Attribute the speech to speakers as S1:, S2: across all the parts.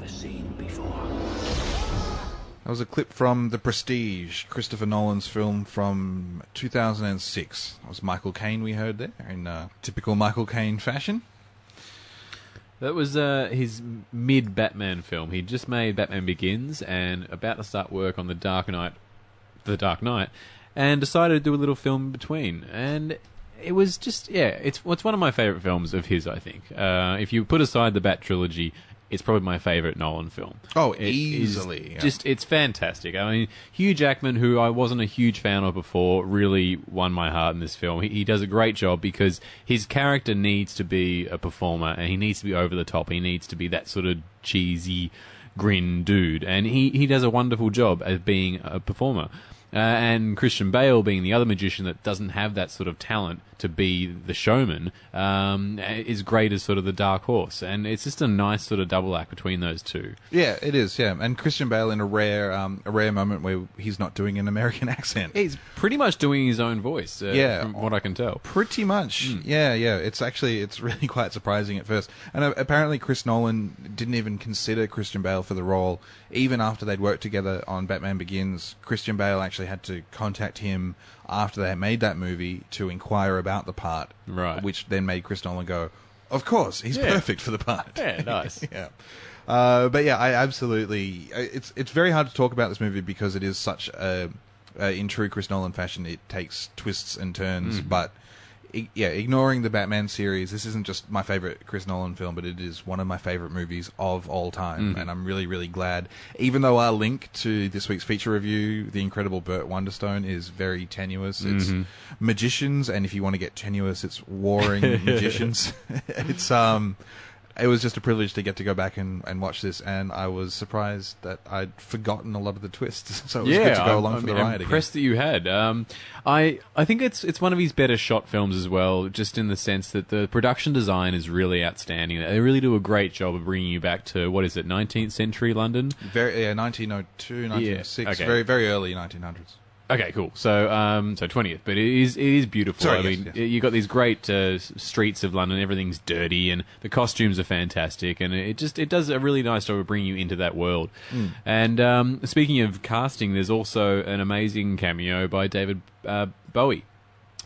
S1: never seen before.
S2: That was a clip from The Prestige, Christopher Nolan's film from 2006. That was Michael Caine we heard there, in typical Michael Caine fashion.
S3: That was his mid-Batman film. He'd just made Batman Begins and about to start work on The Dark Knight, and decided to do a little film in between. And it was just, it's one of my favourite films of his, I think. If you put aside the Bat trilogy, it's probably my favourite Nolan film.
S2: Oh, easily.
S3: It's fantastic. I mean, Hugh Jackman, who I wasn't a huge fan of before, really won my heart in this film. He does a great job because his character needs to be a performer and he needs to be over the top. He needs to be that sort of cheesy grin dude. And he does a wonderful job at being a performer. And Christian Bale, being the other magician that doesn't have that sort of talent to be the showman, is great as sort of the dark horse. And it's just a nice sort of double act between those two.
S2: Yeah, it is, yeah. And Christian Bale in a rare moment where he's not doing an American accent.
S3: He's pretty much doing his own voice, from what I can tell.
S2: Pretty much, yeah. It's really quite surprising at first. And apparently Chris Nolan didn't even consider Christian Bale for the role. Even after they'd worked together on Batman Begins, Christian Bale actually had to contact him after they had made that movie to inquire about the part,
S3: right?
S2: Which then made Chris Nolan go, "Of course, he's perfect for the part."
S3: Yeah, nice.
S2: Yeah. But yeah, I absolutely. It's very hard to talk about this movie because it is such a in true Chris Nolan fashion. It takes twists and turns, but. Ignoring the Batman series, this isn't just my favorite Chris Nolan film, but it is one of my favorite movies of all time, and I'm really, really glad. Even though our link to this week's feature review, The Incredible Burt Wonderstone, is very tenuous. It's magicians, and if you want to get tenuous, it's warring magicians. It was just a privilege to get to go back and watch this, and I was surprised that I'd forgotten a lot of the twists, so it was good to go along for the ride again.
S3: I'm impressed that you had. I think it's one of his better shot films as well, just in the sense that the production design is really outstanding. They really do a great job of bringing you back to, 19th century London?
S2: 1902, 1906,
S3: okay.
S2: Very, very early 1900s.
S3: Okay, cool. So 20th, but it is beautiful.
S2: Sorry,
S3: yes.
S2: Yes.
S3: You've got these great streets of London. Everything's dirty, and the costumes are fantastic, and it does a really nice job of bringing you into that world. And speaking of casting, there's also an amazing cameo by David Bowie,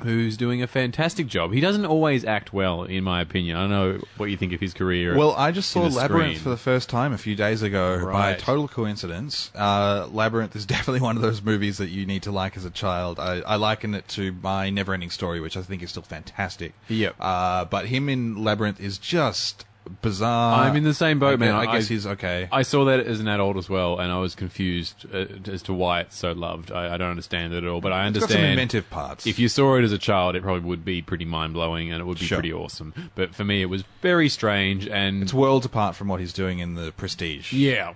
S3: who's doing a fantastic job. He doesn't always act well, in my opinion. I don't know what you think of his career.
S2: Well, I just saw Labyrinth for the first time a few days ago by total coincidence. Labyrinth is definitely one of those movies that you need to like as a child. I liken it to my Neverending Story, which I think is still fantastic.
S3: Yep.
S2: But him in Labyrinth is just bizarre.
S3: I'm in the same boat, man.
S2: I guess he's okay.
S3: I saw that as an adult as well, and I was confused as to why it's so loved. I don't understand it at all, but I understand.
S2: It's got some inventive parts.
S3: If you saw it as a child, it probably would be pretty mind-blowing, and it would be pretty awesome. But for me, it was very strange, and
S2: it's worlds apart from what he's doing in The Prestige.
S3: Yeah.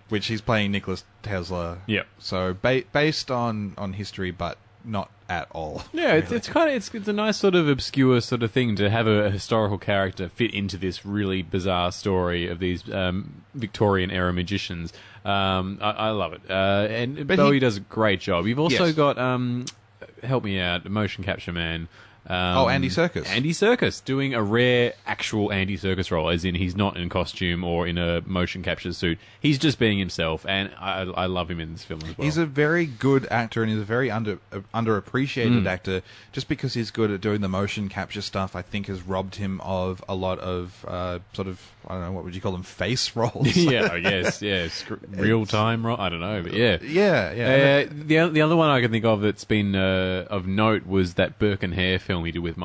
S2: Which he's playing Nicholas Tesla.
S3: Yeah.
S2: So based on history, but not at all.
S3: Yeah, really. It's a nice sort of obscure sort of thing to have a historical character fit into this really bizarre story of these Victorian era magicians. I love it, and Bowie does a great job. You've also got help me out, motion capture man.
S2: Andy Serkis.
S3: Andy Serkis doing a rare actual Andy Serkis role, as in he's not in costume or in a motion capture suit. He's just being himself, and I love him in this film as well.
S2: He's a very good actor, and he's a very underappreciated actor. Just because he's good at doing the motion capture stuff, I think has robbed him of a lot of sort of, I don't know, what would you call them, face roles? Real time role. I don't know, but yeah. The other one I can think of that's been of note was that Burke and Hare film he did with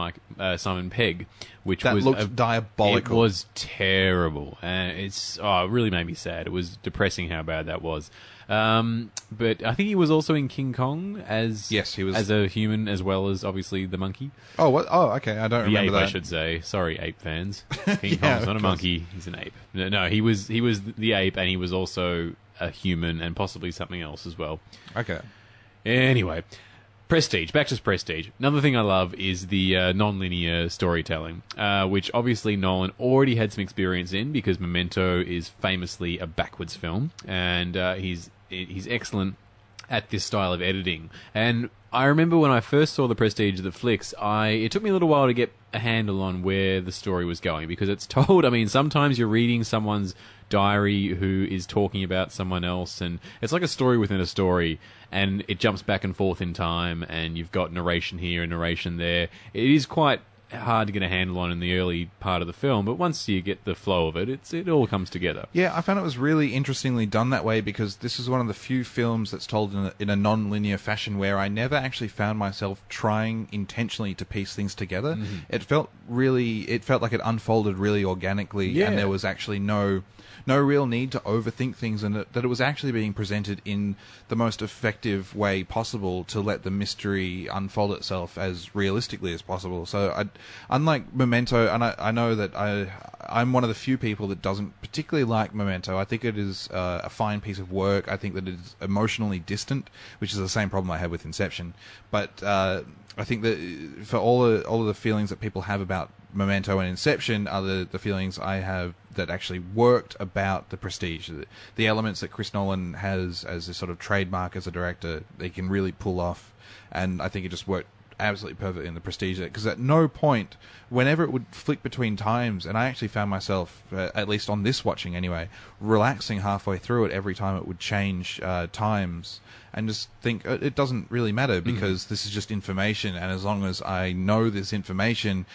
S2: Simon Pegg, which looked diabolical.
S3: It was terrible, and it really made me sad. It was depressing how bad that was. But I think he was also in King Kong as
S2: he was
S3: as a human, as well as obviously the monkey.
S2: Oh, what? Oh, okay. I don't remember that.
S3: I should say. Sorry, ape fans. King Kong's not a monkey; he's an ape. No, he was the ape, and he was also a human, and possibly something else as well.
S2: Okay.
S3: Anyway. Prestige, back to Prestige. Another thing I love is the nonlinear storytelling, which obviously Nolan already had some experience in because Memento is famously a backwards film, and he's excellent at this style of editing. And I remember when I first saw the Prestige of the flicks, it took me a little while to get a handle on where the story was going, because it's told, I mean, sometimes you're reading someone's diary who is talking about someone else, and it's like a story within a story, and it jumps back and forth in time, and you've got narration here and narration there. It is quite hard to get a handle on in the early part of the film, but once you get the flow of it, it all comes together.
S2: Yeah, I found it was really interestingly done that way, because this is one of the few films that's told in a non-linear fashion where I never actually found myself trying intentionally to piece things together.
S3: Mm-hmm.
S2: It felt like it unfolded really organically, and there was actually no real need to overthink things, and that it was actually being presented in the most effective way possible to let the mystery unfold itself as realistically as possible. So unlike Memento, and I know that I'm one of the few people that doesn't particularly like Memento. I think it is a fine piece of work. I think that it is emotionally distant, which is the same problem I had with Inception. But I think that for all of the feelings that people have about Memento and Inception are the feelings I have that actually worked about The Prestige. The elements that Chris Nolan has as a sort of trademark as a director, they can really pull off, and I think it just worked absolutely perfectly in The Prestige, because at no point, whenever it would flick between times, and I actually found myself, at least on this watching anyway, relaxing halfway through it every time it would change times, and just think it doesn't really matter, because this is just information, and as long as I know this information,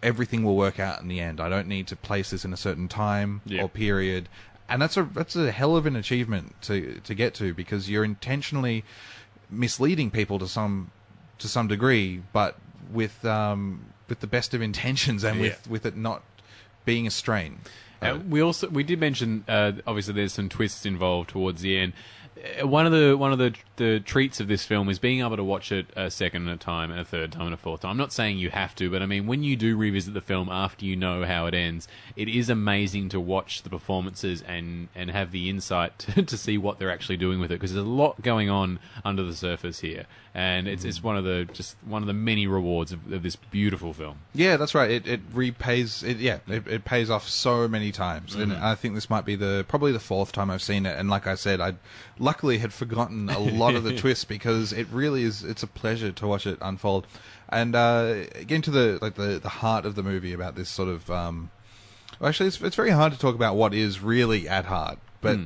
S2: everything will work out in the end. I don't need to place this in a certain time or period, and that's a hell of an achievement to get to, because you're intentionally misleading people to some degree, but with the best of intentions, and with it not being a strain.
S3: We did mention obviously there's some twists involved towards the end. One of the treats of this film is being able to watch it a second at a time, and a third time, and a fourth time. I'm not saying you have to, but I mean, when you do revisit the film after you know how it ends, it is amazing to watch the performances and have the insight to see what they're actually doing with it, because there's a lot going on under the surface here, and it's one of the many rewards of this beautiful film. Yeah,
S2: that's right. It repays. It pays off so many times, and I think this might be probably the fourth time I've seen it. And like I said, I luckily had forgotten a lot of the twists, because it really is. It's a pleasure to watch it unfold. And getting to the heart of the movie about this sort of. Actually, it's very hard to talk about what is really at heart, but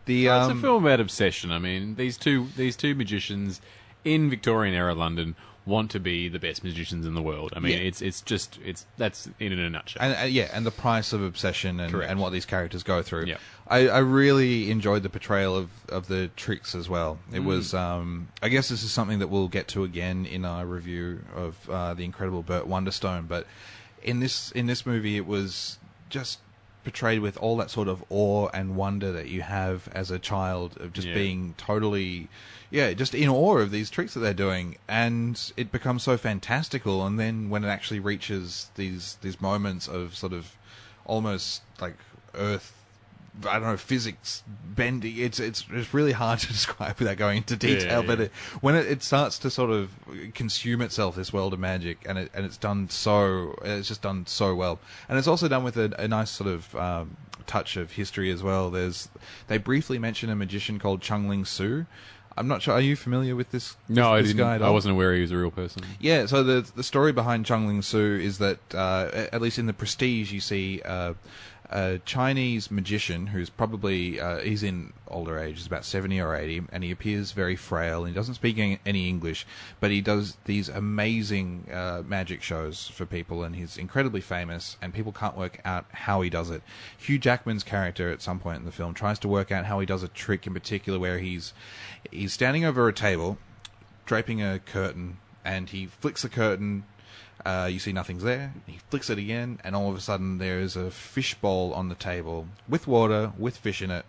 S2: it's
S3: a film about obsession. I mean, these two magicians in Victorian era London want to be the best magicians in the world. I mean, it's that's in a nutshell.
S2: And the price of obsession and what these characters go through.
S3: Yeah.
S2: I really enjoyed the portrayal of the tricks as well. It was, I guess this is something that we'll get to again in our review of The Incredible Burt Wonderstone, but in this movie it was just portrayed with all that sort of awe and wonder that you have as a child, of just being totally, just in awe of these tricks that they're doing, and it becomes so fantastical. And then when it actually reaches these moments of sort of almost like Earth, I don't know, physics bending, it's really hard to describe without going into detail. But when it starts to sort of consume itself, this world of magic, and it's just done so well, and it's also done with a nice sort of touch of history as well. They briefly mention a magician called Chung Ling Soo. I'm not sure. Are you familiar with this?
S3: No,
S2: this guy at all?
S3: I wasn't aware he was a real person.
S2: Yeah. So the story behind Chung Ling Soo is that at least in The Prestige, you see a Chinese magician who's probably he's in older age, he's about 70 or 80, and he appears very frail, and he doesn't speak any English, but he does these amazing magic shows for people, and he's incredibly famous, and people can't work out how he does it. Hugh Jackman's character at some point in the film tries to work out how he does a trick in particular, where he's standing over a table, draping a curtain, and he flicks the curtain. You see nothing's there. He flicks it again, and all of a sudden there is a fishbowl on the table with water, with fish in it.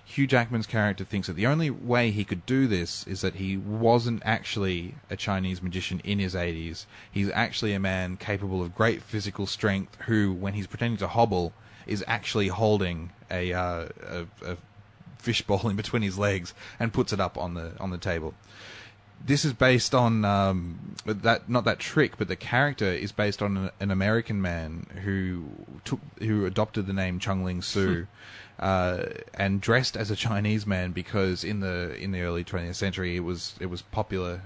S2: Hugh Jackman's character thinks that the only way he could do this is that he wasn't actually a Chinese magician in his 80s. He's actually a man capable of great physical strength who, when he's pretending to hobble, is actually holding a fishbowl in between his legs and puts it up on the table. This is based on not that trick, but the character is based on an American man who adopted the name Chung Ling Soo and dressed as a Chinese man, because in the early 20th century it was popular,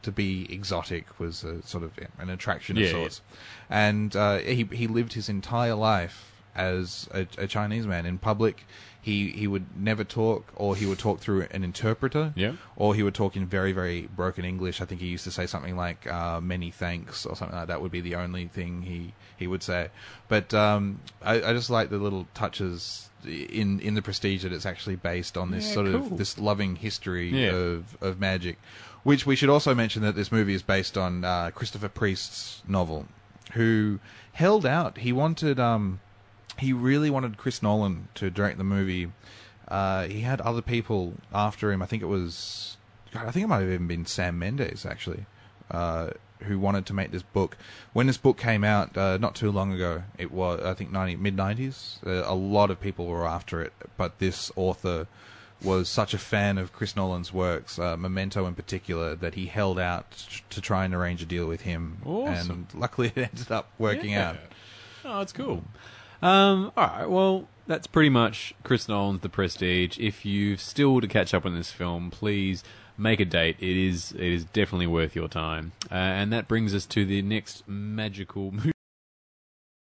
S2: to be exotic was a sort of an attraction of sorts. And he lived his entire life as a Chinese man. In public, he would never talk, or he would talk through an interpreter, or he would talk in very, very broken English. I think he used to say something like many thanks or something like that would be the only thing he would say. But I just like the little touches in the Prestige that it's actually based on this of this loving history of magic, which we should also mention that this movie is based on Christopher Priest's novel, who held out. He really wanted Chris Nolan to direct the movie. He had other people after him. I think it might have even been Sam Mendes, actually, who wanted to make this book. When this book came out not too long ago, it was, I think, mid-90s, a lot of people were after it, but this author was such a fan of Chris Nolan's works, Memento in particular, that he held out to try and arrange a deal with him.
S3: Awesome.
S2: And luckily it ended up working out.
S3: Oh, that's cool. All right, well, that's pretty much Chris Nolan's The Prestige. If you've still to catch up on this film, please make a date. It is definitely worth your time. And that brings us to the next magical movie.